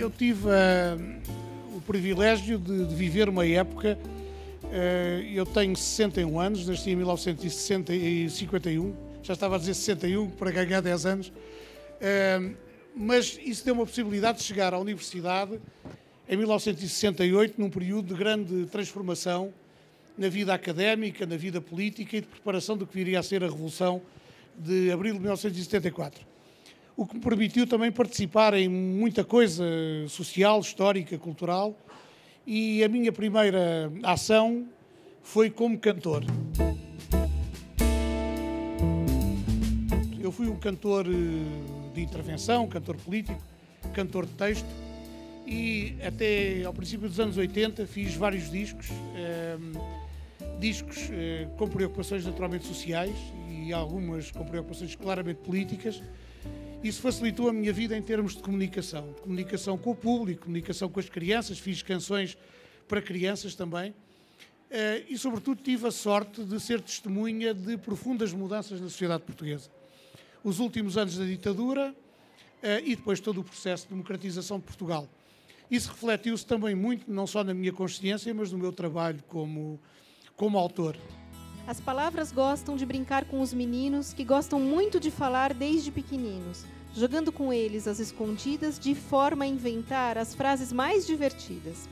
Eu tive o privilégio de viver uma época. Eu tenho 61 anos, nasci em 1951, já estava a dizer 61 para ganhar 10 anos, mas isso deu uma possibilidade de chegar à universidade em 1968, num período de grande transformação na vida académica, na vida política e de preparação do que viria a ser a Revolução de abril de 1974. O que me permitiu também participar em muita coisa social, histórica, cultural, e a minha primeira ação foi como cantor. Eu fui um cantor de intervenção, cantor político, cantor de texto, e até ao princípio dos anos 80 fiz vários discos, com preocupações naturalmente sociais e algumas com preocupações claramente políticas. Isso facilitou a minha vida em termos de comunicação com o público, comunicação com as crianças, fiz canções para crianças também, e sobretudo tive a sorte de ser testemunha de profundas mudanças na sociedade portuguesa. Os últimos anos da ditadura e depois todo o processo de democratização de Portugal. Isso refletiu-se também muito, não só na minha consciência, mas no meu trabalho como autor. As palavras gostam de brincar com os meninos que gostam muito de falar desde pequeninos, jogando com eles às escondidas de forma a inventar as frases mais divertidas.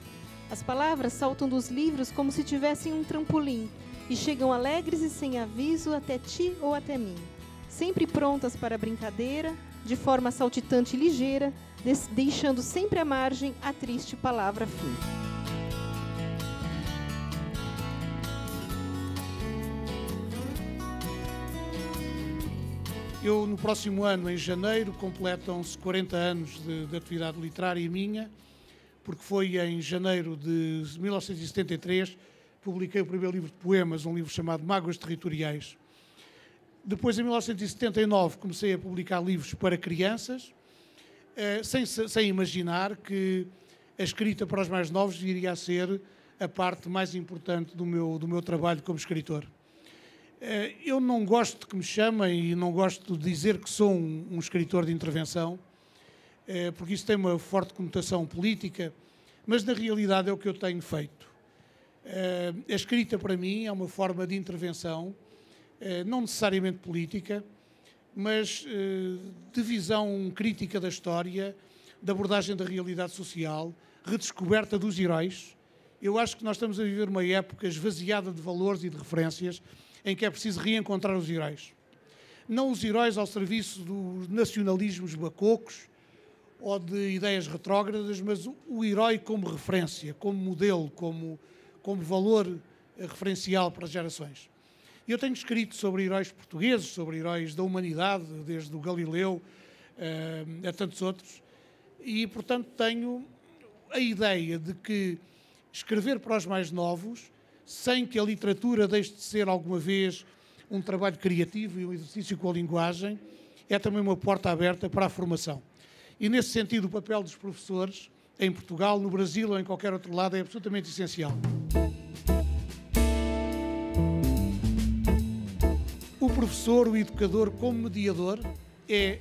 As palavras saltam dos livros como se tivessem um trampolim e chegam alegres e sem aviso até ti ou até mim, sempre prontas para a brincadeira, de forma saltitante e ligeira, deixando sempre à margem a triste palavra fim. Eu, no próximo ano, em janeiro, completam-se 40 anos de atividade literária minha, porque foi em janeiro de 1973 publiquei o primeiro livro de poemas, um livro chamado Mágoas Territoriais. Depois, em 1979, comecei a publicar livros para crianças, sem imaginar que a escrita para os mais novos viria a ser a parte mais importante do meu trabalho como escritor. Eu não gosto de que me chamem e não gosto de dizer que sou um escritor de intervenção, porque isso tem uma forte conotação política, mas na realidade é o que eu tenho feito. A escrita para mim é uma forma de intervenção, não necessariamente política, mas de visão crítica da história, de abordagem da realidade social, redescoberta dos heróis. Eu acho que nós estamos a viver uma época esvaziada de valores e de referências, em que é preciso reencontrar os heróis. Não os heróis ao serviço dos nacionalismos bacocos ou de ideias retrógradas, mas o herói como referência, como modelo, como valor referencial para as gerações. Eu tenho escrito sobre heróis portugueses, sobre heróis da humanidade, desde o Galileu a tantos outros, e, portanto, tenho a ideia de que escrever para os mais novos, sem que a literatura deixe de ser alguma vez um trabalho criativo e um exercício com a linguagem, é também uma porta aberta para a formação. E, nesse sentido, o papel dos professores, em Portugal, no Brasil ou em qualquer outro lado, é absolutamente essencial. O professor, o educador, como mediador, é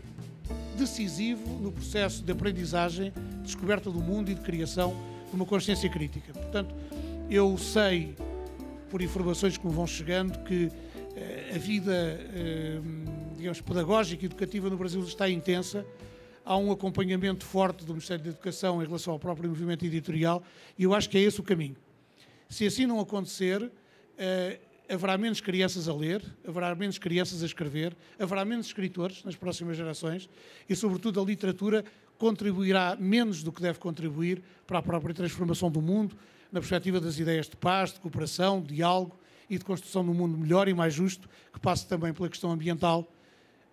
decisivo no processo de aprendizagem, de descoberta do mundo e de criação de uma consciência crítica. Portanto, eu sei, por informações que me vão chegando, que a vida, digamos, pedagógica e educativa no Brasil está intensa. Há um acompanhamento forte do Ministério da Educação em relação ao próprio movimento editorial e eu acho que é esse o caminho. Se assim não acontecer, haverá menos crianças a ler, haverá menos crianças a escrever, haverá menos escritores nas próximas gerações e, sobretudo, a literatura contribuirá menos do que deve contribuir para a própria transformação do mundo, na perspectiva das ideias de paz, de cooperação, de diálogo e de construção de um mundo melhor e mais justo, que passe também pela questão ambiental,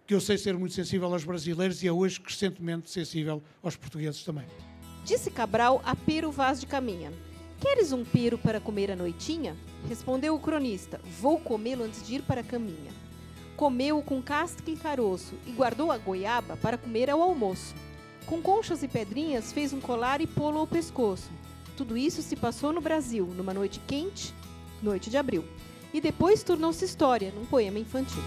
que eu sei ser muito sensível aos brasileiros e é hoje crescentemente sensível aos portugueses também. Disse Cabral a Pero Vaz de Caminha: "Queres um pero para comer à noitinha?" Respondeu o cronista: "Vou comê-lo antes de ir para a caminha." Comeu-o com casca e caroço e guardou a goiaba para comer ao almoço. Com conchas e pedrinhas fez um colar e pô-lo ao pescoço. Tudo isso se passou no Brasil, numa noite quente, noite de abril. E depois tornou-se história, num poema infantil.